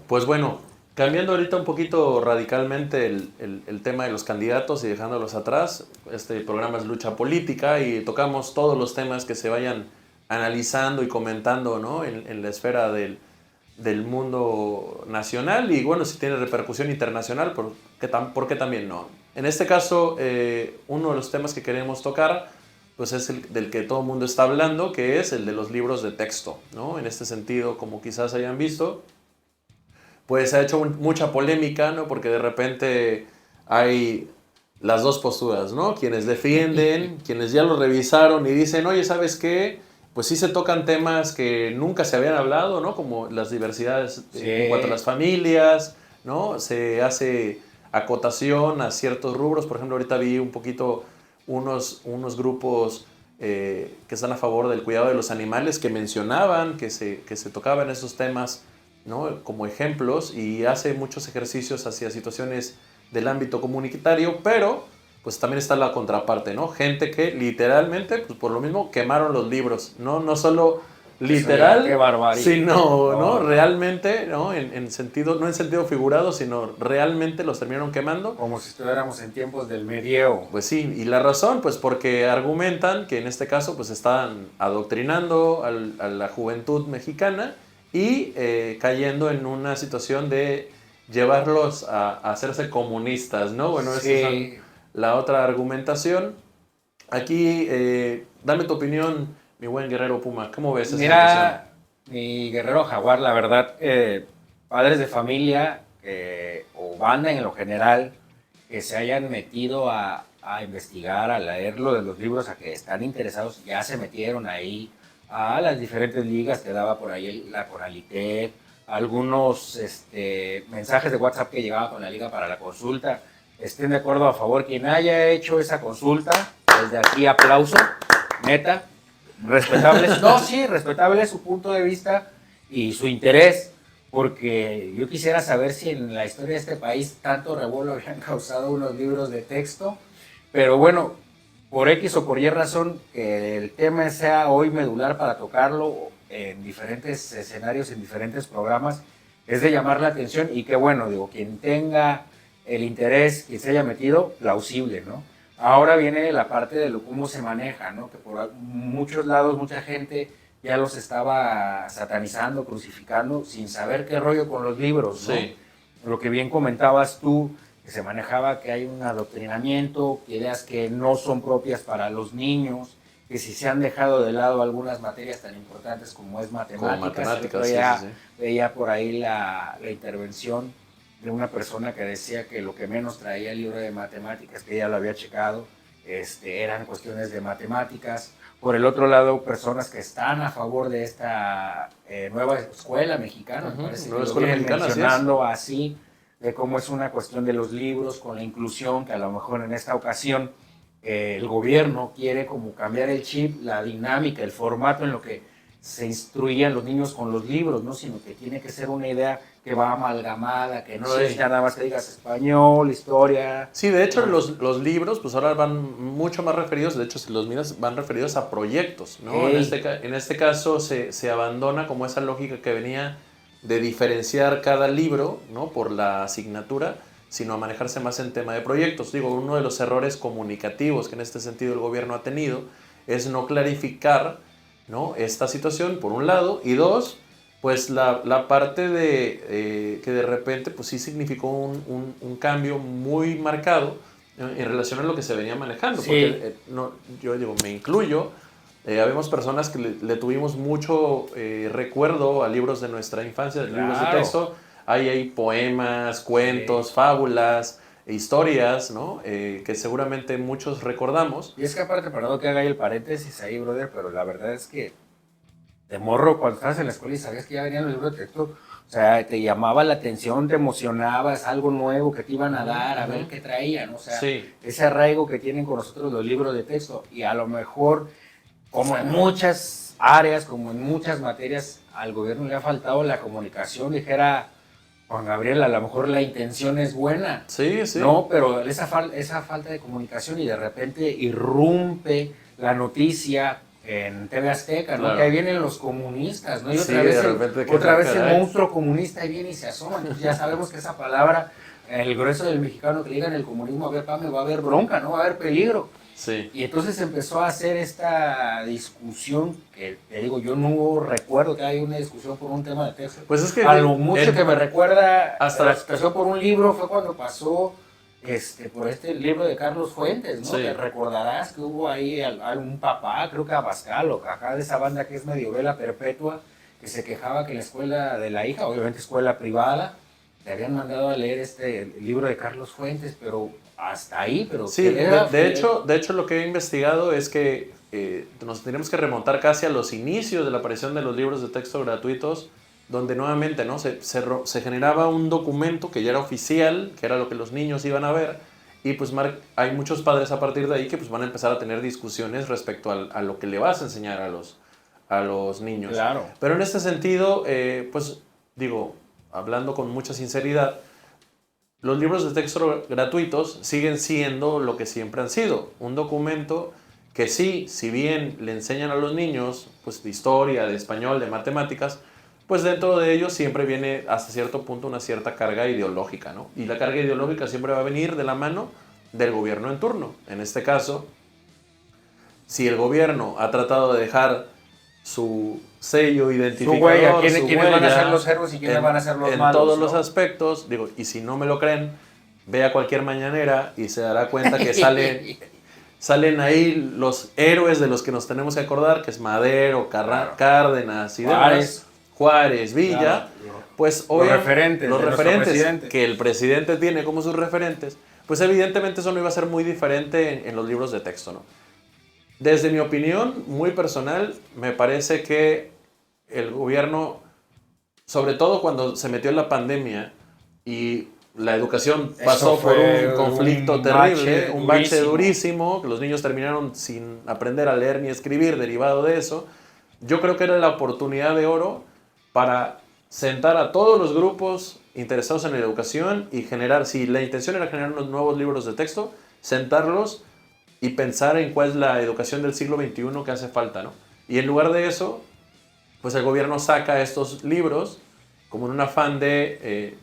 Pues bueno, cambiando ahorita un poquito radicalmente el tema de los candidatos y dejándolos atrás, este programa es lucha política y tocamos todos los temas que se vayan analizando y comentando, ¿no? En la esfera del mundo nacional y bueno, si tiene repercusión internacional, ¿por qué también no? En este caso, uno de los temas que queremos tocar pues es el del que todo el mundo está hablando, que es el de los libros de texto, ¿no? En este sentido, como quizás hayan visto, pues ha hecho mucha polémica, ¿no? Porque de repente hay las dos posturas, ¿no? Quienes defienden, quienes ya lo revisaron y dicen, oye, ¿sabes qué? Pues sí se tocan temas que nunca se habían hablado, ¿no? Como las diversidades en cuanto a Sí, las familias, ¿no? Se hace acotación a ciertos rubros. Por ejemplo, ahorita vi un poquito unos grupos que están a favor del cuidado de los animales que mencionaban que se tocaban esos temas, ¿no? Como ejemplos y hace muchos ejercicios hacia situaciones del ámbito comunitario, pero pues también está la contraparte, ¿no? Gente que literalmente, pues por lo mismo, quemaron los libros, ¿no? No solo eso ya, qué literal, barbaridad. sino, ¿no? No, no. Realmente, ¿no? En sentido, no en sentido figurado, sino realmente los terminaron quemando. Como si estuviéramos en tiempos del medievo. Pues sí, y la razón, pues porque argumentan que en este caso pues están adoctrinando a la juventud mexicana y cayendo en una situación de llevarlos a hacerse comunistas, ¿no? Bueno, esa es Sí, la otra argumentación. Aquí, dame tu opinión, mi buen guerrero Puma, ¿cómo ves esa situación? mira, mi guerrero jaguar, la verdad, padres de familia o banda en lo general que se hayan metido a investigar, a leer lo de los libros, a que están interesados, ya se metieron ahí a las diferentes ligas que daba por ahí la Conalitec, algunos mensajes de WhatsApp que llegaba con la liga para la consulta. Estén de acuerdo, a favor, quien haya hecho esa consulta, desde aquí aplauso, neta, respetable, no, sí, respetable su punto de vista y su interés, porque yo quisiera saber si en la historia de este país tanto revuelo habían causado unos libros de texto, pero bueno, por X o por Y razón, que el tema sea hoy medular para tocarlo en diferentes escenarios, en diferentes programas, es de llamar la atención y que bueno, digo, quien tenga el interés, quien se haya metido, plausible, ¿no? Ahora viene la parte de lo, cómo se maneja, ¿no? Que por muchos lados mucha gente ya los estaba satanizando, crucificando, sin saber qué rollo con los libros, ¿no? Sí, Lo que bien comentabas tú, que se manejaba que hay un adoctrinamiento, que ideas que no son propias para los niños, que si se han dejado de lado algunas materias tan importantes como es como matemáticas. El otro matemáticas, sí, sí, día sí. veía por ahí la intervención de una persona que decía que lo que menos traía el libro de matemáticas, que ella lo había checado, eran cuestiones de matemáticas. Por el otro lado, personas que están a favor de esta nueva escuela mexicana, me parece que Nueva lo escuela vienen mexicana, así es. mencionando así, de cómo es una cuestión de los libros con la inclusión, que a lo mejor en esta ocasión el gobierno quiere como cambiar el chip, la dinámica, el formato en lo que se instruían los niños con los libros, ¿no? Sino que tiene que ser una idea que va amalgamada, que no es Sí. ya nada más que digas español, historia. Sí, de hecho los libros pues ahora van mucho más referidos, de hecho si los miras van referidos a proyectos, ¿no? Hey, En este caso se abandona como esa lógica que venía de diferenciar cada libro, ¿no? Por la asignatura, sino a manejarse más en tema de proyectos. Digo, uno de los errores comunicativos que en este sentido el gobierno ha tenido es no clarificar, ¿no? Esta situación, por un lado, y dos, pues la parte de que de repente pues sí significó un cambio muy marcado en relación a lo que se venía manejando, porque sí, no, yo digo, me incluyo, habemos personas que le tuvimos mucho recuerdo a libros de nuestra infancia, de libros de claro, texto, hay poemas, sí. cuentos, fábulas, historias, ¿no? Que seguramente muchos recordamos. Y es que aparte, perdón que haga ahí el paréntesis ahí, brother, pero la verdad es que de morro, cuando estabas en la escuela y sabías que ya venían los libros de texto, o sea, te llamaba la atención, te emocionabas, algo nuevo que te iban a dar, a ver qué traían, o sea, Sí, ese arraigo que tienen con nosotros los libros de texto. Y a lo mejor, como en muchas áreas, como en muchas materias, al gobierno le ha faltado la comunicación, dijera Juan Gabriel, a lo mejor la intención es buena, sí, sí. ¿no? Pero esa falta de comunicación y de repente irrumpe la noticia en TV Azteca, ¿no? Claro. Que ahí vienen los comunistas, ¿no? Y Sí, otra vez, de repente, otra vez el caray. monstruo comunista ahí viene y se asoma. Entonces ya sabemos que esa palabra, el grueso del mexicano que le digan el comunismo, a ver, Pame, va a haber bronca, ¿no? Va a haber peligro. Sí. Y entonces empezó a hacer esta discusión, que te digo, yo no recuerdo que haya una discusión por un tema de texto. Pues es que a lo mucho que me recuerda hasta la situación por un libro fue cuando pasó por este libro de Carlos Fuentes, ¿no? Sí. Te recordarás que hubo ahí un papá, creo que Abascal, o acá de esa banda que es medio vela perpetua, que se quejaba que la escuela de la hija, obviamente escuela privada, le habían mandado a leer el libro de Carlos Fuentes, pero hasta ahí, pero sí, de hecho lo que he investigado es que nos tenemos que remontar casi a los inicios de la aparición de los libros de texto gratuitos, donde nuevamente, ¿no? se generaba un documento que ya era oficial, que era lo que los niños iban a ver, y pues hay muchos padres a partir de ahí que pues van a empezar a tener discusiones respecto a lo que le vas a enseñar a los niños. Claro. Pero en este sentido, pues digo, hablando con mucha sinceridad, los libros de texto gratuitos siguen siendo lo que siempre han sido, un documento que sí, si bien le enseñan a los niños pues de historia, de español, de matemáticas, pues dentro de ellos siempre viene hasta cierto punto una cierta carga ideológica, ¿no? Y la carga ideológica siempre va a venir de la mano del gobierno en turno. En este caso, si el gobierno ha tratado de dejar su sello identificador, su huella, ¿quiénes van a ser los héroes y quiénes van a ser los malos? En todos ¿no? los aspectos, digo, y si no me lo creen, vea cualquier mañanera y se dará cuenta que salen ahí los héroes de los que nos tenemos que acordar, que es Madero, Cárdenas y demás. Juárez, Villa, claro, pues los referentes que el presidente tiene como sus referentes, pues evidentemente eso no iba a ser muy diferente en los libros de texto, ¿no? Desde mi opinión muy personal, me parece que el gobierno, sobre todo cuando se metió en la pandemia y la educación pasó por un conflicto terrible, un bache durísimo, que los niños terminaron sin aprender a leer ni escribir derivado de eso, yo creo que era la oportunidad de oro para sentar a todos los grupos interesados en la educación y generar, si la intención era generar unos nuevos libros de texto, sentarlos y pensar en cuál es la educación del siglo XXI que hace falta, ¿no? Y en lugar de eso, pues el gobierno saca estos libros como en un afán de,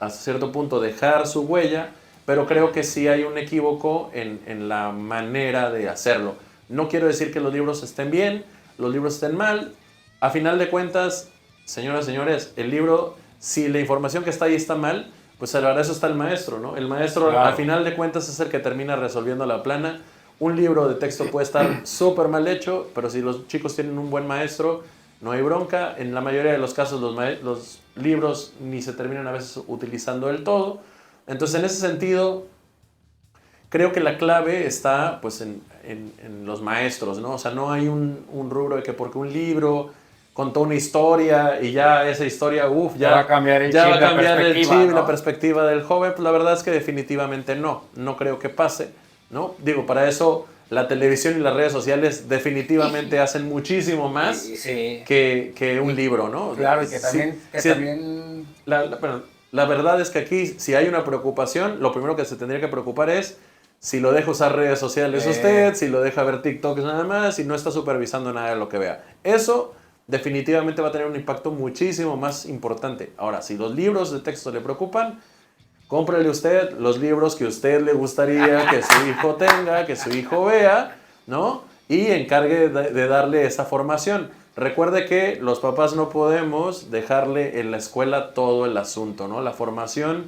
hasta cierto punto, dejar su huella, pero creo que sí hay un equívoco en la manera de hacerlo. No quiero decir que los libros estén bien, los libros estén mal. A final de cuentas, señoras y señores, el libro, si la información que está ahí está mal, pues para eso está el maestro, ¿no? El maestro, claro, a final de cuentas es el que termina resolviendo la plana. Un libro de texto puede estar súper mal hecho, pero si los chicos tienen un buen maestro, no hay bronca. En la mayoría de los casos los libros ni se terminan a veces utilizando del todo. Entonces, en ese sentido, creo que la clave está pues en los maestros, ¿no? O sea, no hay un rubro de que porque un libro contó una historia y ya esa historia, ya va a cambiar el chip, ¿no? La perspectiva del joven. Pues la verdad es que definitivamente no creo que pase, ¿no? Digo, para eso la televisión y las redes sociales definitivamente hacen muchísimo más sí. que un libro, ¿no? Claro, y que también... La verdad es que aquí, si hay una preocupación, lo primero que se tendría que preocupar es si lo deja usar redes sociales usted, si lo deja ver TikTok nada más, si no está supervisando nada de lo que vea. Eso definitivamente va a tener un impacto muchísimo más importante. Ahora, si los libros de texto le preocupan, cómprele usted los libros que a usted le gustaría que su hijo tenga, que su hijo vea, ¿no? Y encargue de darle esa formación. Recuerde que los papás no podemos dejarle en la escuela todo el asunto, ¿no? La formación,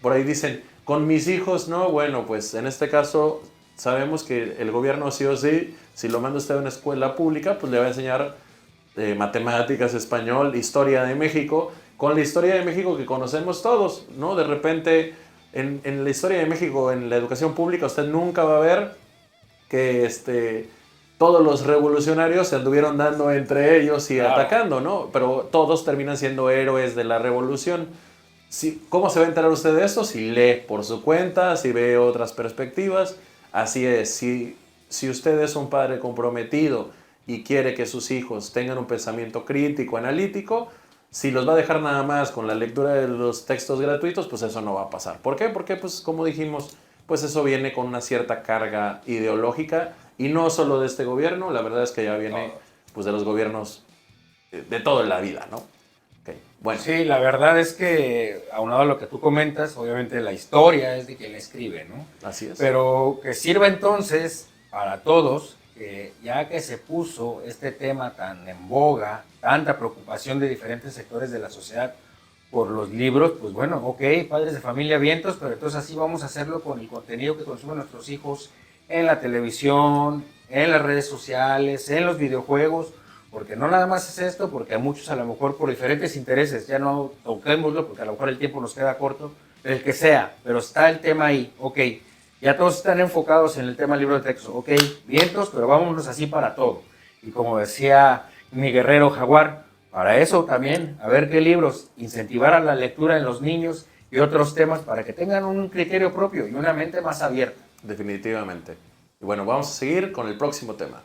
por ahí dicen, con mis hijos, ¿no? Bueno, pues en este caso sabemos que el gobierno sí o sí, si lo manda usted a una escuela pública, pues le va a enseñar matemáticas, español, historia de México, con la historia de México que conocemos todos, ¿no? De repente, en la historia de México, en la educación pública, usted nunca va a ver que todos los revolucionarios se anduvieron dando entre ellos y claro, atacando, ¿no? Pero todos terminan siendo héroes de la revolución. ¿Cómo se va a enterar usted de esto? Si lee por su cuenta, si ve otras perspectivas. Así es, si usted es un padre comprometido y quiere que sus hijos tengan un pensamiento crítico, analítico, si los va a dejar nada más con la lectura de los textos gratuitos, pues eso no va a pasar. ¿Por qué? Porque, pues, como dijimos, pues eso viene con una cierta carga ideológica Y no solo de este gobierno, la verdad es que ya viene pues, de los gobiernos de toda la vida, ¿no? Okay. Bueno. Sí, la verdad es que, aunado a lo que tú comentas, obviamente la historia es de quien la escribe, ¿no? Así es. Pero que sirva entonces para todos, que ya que se puso este tema tan en boga, tanta preocupación de diferentes sectores de la sociedad por los libros, pues bueno, ok, padres de familia, vientos, pero entonces así vamos a hacerlo con el contenido que consumen nuestros hijos en la televisión, en las redes sociales, en los videojuegos, porque no nada más es esto, porque a muchos a lo mejor por diferentes intereses, ya no toquémoslo porque a lo mejor el tiempo nos queda corto, el que sea, pero está el tema ahí, ok, ya todos están enfocados en el tema del libro de texto, ok, vientos, pero vámonos así para todo. Y como decía mi guerrero Jaguar, para eso también, a ver qué libros, incentivar a la lectura en los niños y otros temas para que tengan un criterio propio y una mente más abierta. Definitivamente. Y bueno, vamos a seguir con el próximo tema.